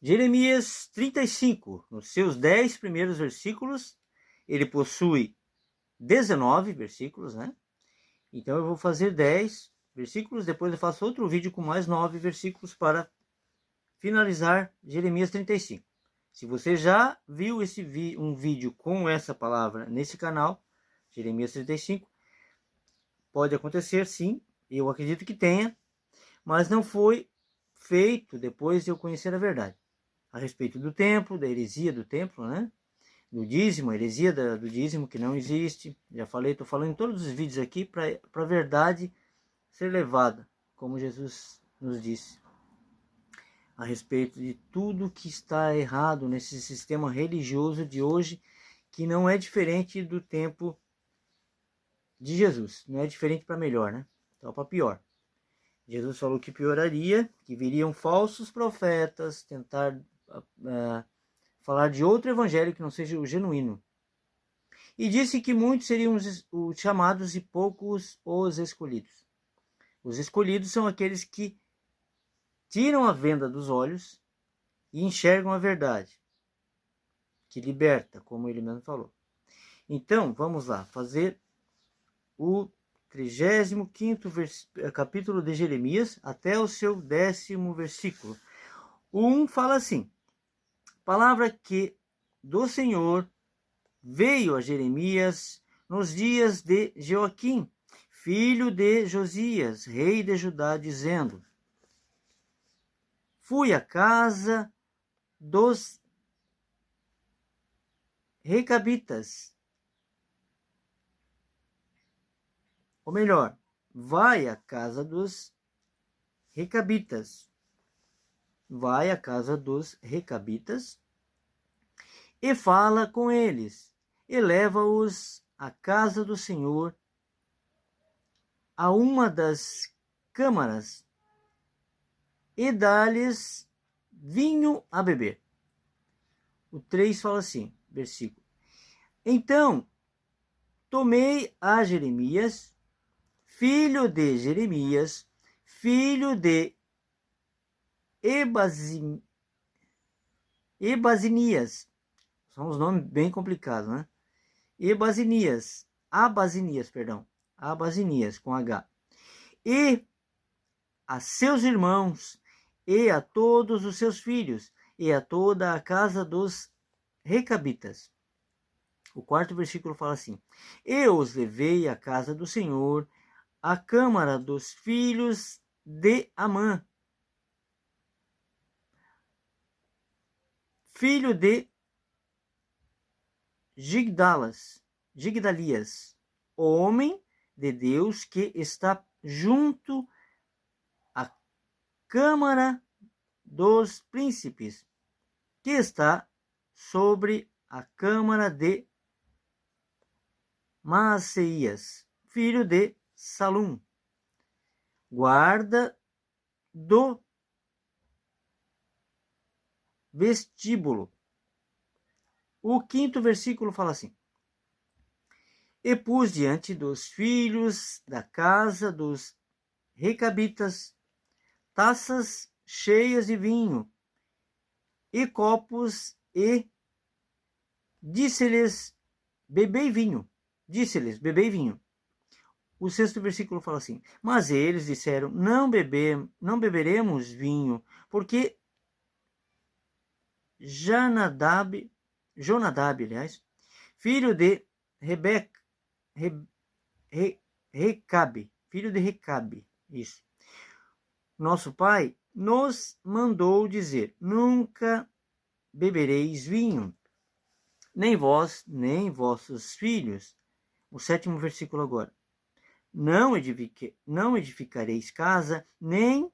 Jeremias 35, nos seus 10 primeiros versículos, ele possui 19 versículos, né? Então eu vou fazer 10 versículos, depois eu faço outro vídeo com mais 9 versículos para finalizar Jeremias 35. Se você já viu um vídeo com essa palavra nesse canal, Jeremias 35, pode acontecer sim, eu acredito que tenha, mas não foi feito depois de eu conhecer a verdade a respeito do templo, da heresia do templo, né? Do dízimo, a heresia do dízimo que não existe. Já falei, estou falando em todos os vídeos aqui para a verdade ser levada, como Jesus nos disse, a respeito de tudo que está errado nesse sistema religioso de hoje, que não é diferente do tempo de Jesus, não é diferente para melhor, né? Então, para pior. Jesus falou que pioraria, que viriam falsos profetas tentar falar de outro evangelho que não seja o genuíno. E disse que muitos seriam os chamados e poucos os escolhidos. Os escolhidos são aqueles que tiram a venda dos olhos e enxergam a verdade, que liberta, como ele mesmo falou. Então, vamos lá, fazer o 35º capítulo de Jeremias até o seu 10º versículo. O 1 fala assim: palavra que do Senhor veio a Jeremias nos dias de Joaquim, filho de Josias, rei de Judá, dizendo: fui à casa dos recabitas, ou melhor, vai à casa dos recabitas, vai à casa dos recabitas e fala com eles, e leva-os à casa do Senhor, a uma das câmaras, e dá-lhes vinho a beber. O 3 fala assim, versículo: então tomei a Jeremias, filho de Jeremias, filho de Ebazinias, são os nomes bem complicados, né? Abazinias, com H. E a seus irmãos, e a todos os seus filhos, e a toda a casa dos recabitas. O 4º versículo fala assim: eu os levei à casa do Senhor, à câmara dos filhos de Amã, filho de Gigdalias, homem de Deus que está junto à câmara dos príncipes, que está sobre a câmara de Maaseias, filho de Salum, guarda do vestíbulo. O 5º versículo fala assim: e pus diante dos filhos da casa dos recabitas taças cheias de vinho e copos, e disse-lhes: bebei vinho. O 6º versículo fala assim: mas eles disseram: não beberemos vinho, porque Jonadab, filho de Recabe, isso, nosso pai, nos mandou dizer: nunca bebereis vinho, nem vós, nem vossos filhos. O 7º versículo agora: não edificareis casa, nem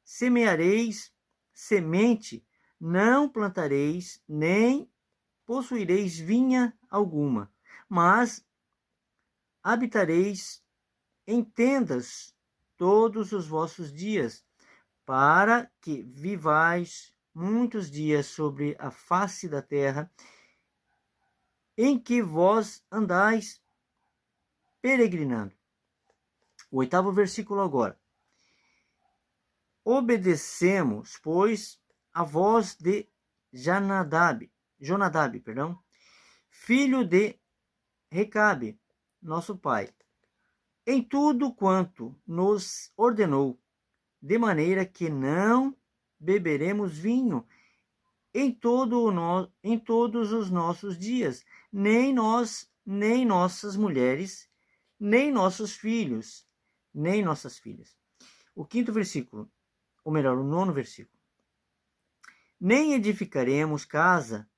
semeareis semente, não plantareis, nem possuireis vinha alguma, mas habitareis em tendas todos os vossos dias, para que vivais muitos dias sobre a face da terra, em que vós andais peregrinando. O 8º versículo agora: obedecemos, pois, a voz de Jonadab, filho de Recabe, nosso pai, em tudo quanto nos ordenou, de maneira que não beberemos vinho em todos os nossos dias, nem nós, nem nossas mulheres, nem nossos filhos, nem nossas filhas. O quinto versículo, ou melhor, o nono versículo. Nem edificaremos casa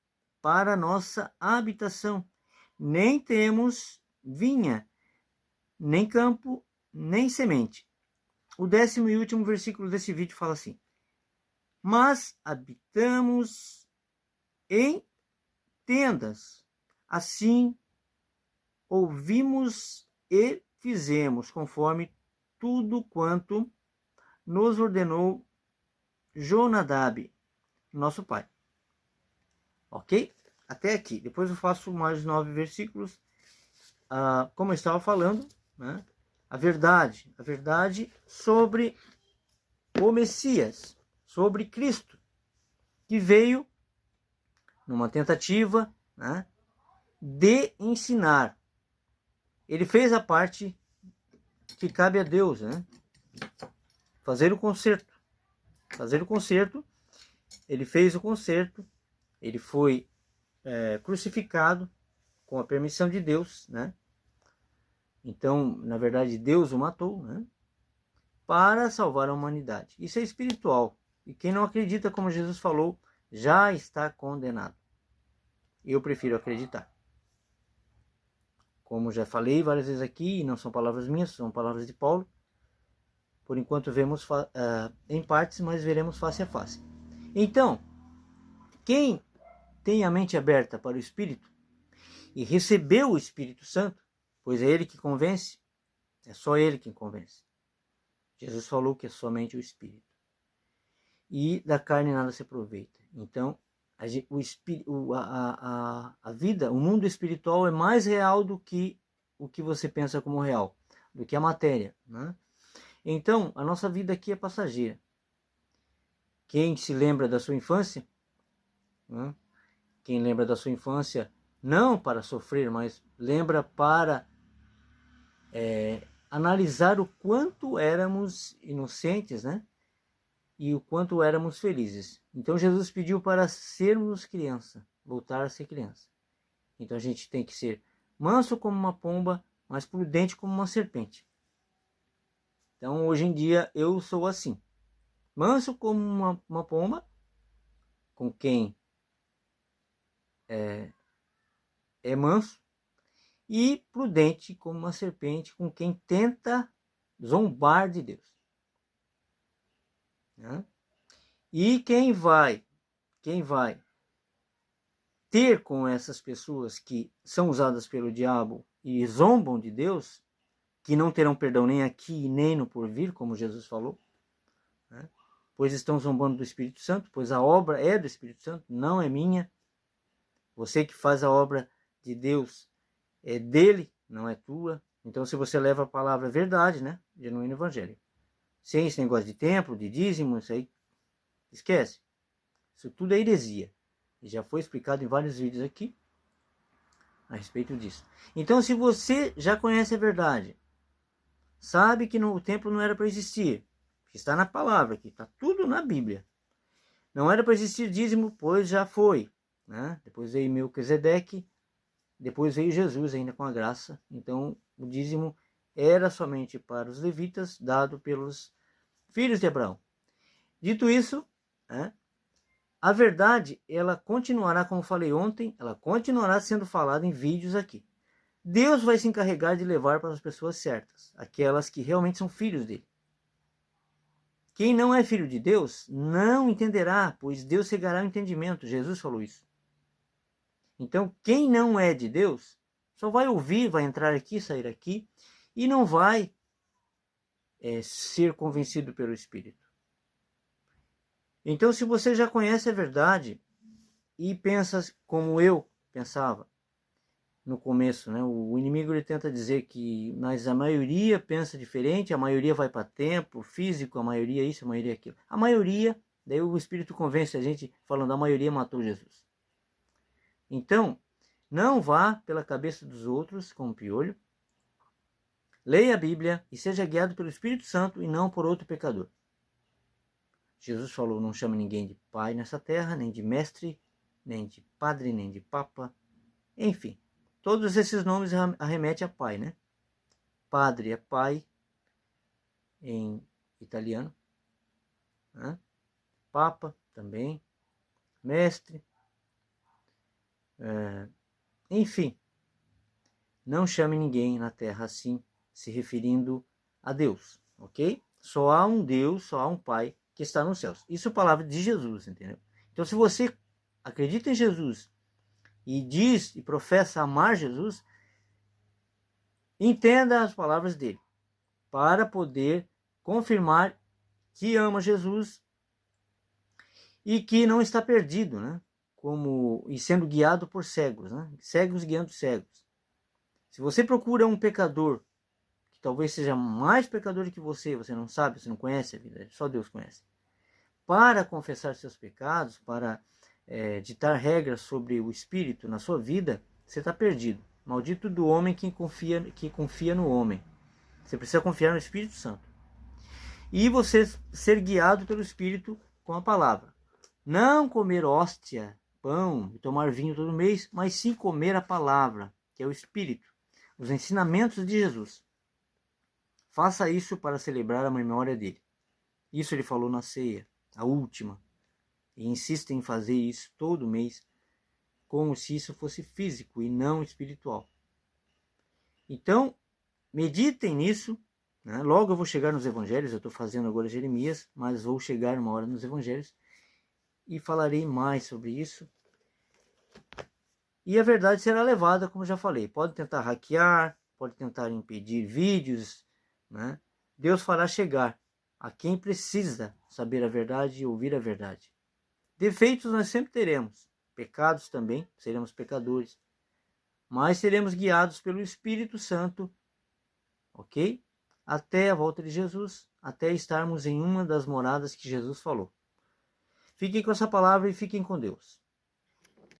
para nossa habitação, nem temos vinha, nem campo, nem semente. O 10º e último versículo desse vídeo fala assim: mas habitamos em tendas, assim ouvimos e fizemos, conforme tudo quanto nos ordenou Jonadab, nosso pai. Ok? Até aqui. Depois eu faço mais 9 versículos. Como eu estava falando, né? A verdade sobre o Messias, sobre Cristo, que veio numa tentativa, né, de ensinar. Ele fez a parte que cabe a Deus, né? Fazer o conserto. Ele fez o conserto. Ele foi crucificado com a permissão de Deus, né? Então, na verdade, Deus o matou, né? Para salvar a humanidade. Isso é espiritual. E quem não acredita, como Jesus falou, já está condenado. Eu prefiro acreditar. Como já falei várias vezes aqui, e não são palavras minhas, são palavras de Paulo. Por enquanto vemos em partes, mas veremos face a face. Então, quem tem a mente aberta para o Espírito e recebeu o Espírito Santo, pois é ele que convence, é só ele quem convence. Jesus falou que é somente o Espírito. E da carne nada se aproveita. Então, a vida, o mundo espiritual é mais real do que o que você pensa como real, do que a matéria, né? Então, a nossa vida aqui é passageira. Quem se lembra da sua infância, né? Quem lembra da sua infância, não para sofrer, mas lembra para analisar o quanto éramos inocentes, né? E o quanto éramos felizes. Então Jesus pediu para sermos criança, voltar a ser criança. Então a gente tem que ser manso como uma pomba, mas prudente como uma serpente. Então hoje em dia eu sou assim. Manso como uma pomba, com quem é manso, e prudente como uma serpente, com quem tenta zombar de Deus. Né? E quem vai ter com essas pessoas que são usadas pelo diabo e zombam de Deus, que não terão perdão nem aqui nem no porvir, como Jesus falou, né? Pois estão zombando do Espírito Santo, pois a obra é do Espírito Santo, não é minha. Você que faz a obra de Deus é dele, não é tua. Então se você leva a palavra verdade, né, genuíno evangelho, sem esse negócio de templo, de dízimo, isso aí, esquece. Isso tudo é heresia. E já foi explicado em vários vídeos aqui a respeito disso. Então, se você já conhece a verdade, sabe que o templo não era para existir, que está na palavra, que está tudo na Bíblia. Não era para existir dízimo, pois já foi. Né? Depois veio Melquisedeque, depois veio Jesus ainda com a graça. Então, o dízimo era somente para os levitas, dado pelos filhos de Abraão. Dito isso, né, a verdade, ela continuará, como falei ontem, ela continuará sendo falada em vídeos aqui. Deus vai se encarregar de levar para as pessoas certas, aquelas que realmente são filhos dele. Quem não é filho de Deus não entenderá, pois Deus cegará o entendimento. Jesus falou isso. Então, quem não é de Deus só vai ouvir, vai entrar aqui, sair aqui, e não vai ser convencido pelo Espírito. Então, se você já conhece a verdade e pensa como eu pensava no começo, né? O inimigo ele tenta dizer que mas a maioria pensa diferente, a maioria vai para templo físico, a maioria isso, a maioria aquilo. A maioria Daí o Espírito convence a gente falando, a maioria matou Jesus. Então, não vá pela cabeça dos outros com piolho. Leia a Bíblia e seja guiado pelo Espírito Santo e não por outro pecador. Jesus falou, não chame ninguém de pai nessa terra, nem de mestre, nem de padre, nem de papa. Enfim, todos esses nomes arremetem a pai, né? Padre é pai em italiano, né? Papa também, mestre, enfim, não chame ninguém na terra assim, se referindo a Deus, ok? Só há um Deus, só há um Pai que está nos céus. Isso é a palavra de Jesus, entendeu? Então, se você acredita em Jesus e diz e professa amar Jesus, entenda as palavras dele, para poder confirmar que ama Jesus e que não está perdido, né? E sendo guiado por cegos, né? Cegos guiando cegos. Se você procura um pecador que talvez seja mais pecador que você não sabe, você não conhece a vida, só Deus conhece, para confessar seus pecados, para ditar regras sobre o Espírito na sua vida, você está perdido. Maldito do homem que confia no homem. Você precisa confiar no Espírito Santo. E você ser guiado pelo Espírito com a palavra. Não comer hóstia, pão e tomar vinho todo mês, mas sim comer a palavra, que é o Espírito, os ensinamentos de Jesus. Faça isso para celebrar a memória dele. Isso ele falou na ceia, a última. E insista em fazer isso todo mês, como se isso fosse físico e não espiritual. Então, meditem nisso. Né? Logo eu vou chegar nos evangelhos, eu estou fazendo agora Jeremias, mas vou chegar uma hora nos evangelhos e falarei mais sobre isso. E a verdade será levada, como já falei. Pode tentar hackear, pode tentar impedir vídeos, né? Deus fará chegar a quem precisa saber a verdade e ouvir a verdade. Defeitos nós sempre teremos, pecados também, seremos pecadores, mas seremos guiados pelo Espírito Santo, ok? Até a volta de Jesus, até estarmos em uma das moradas que Jesus falou. Fiquem com essa palavra e fiquem com Deus.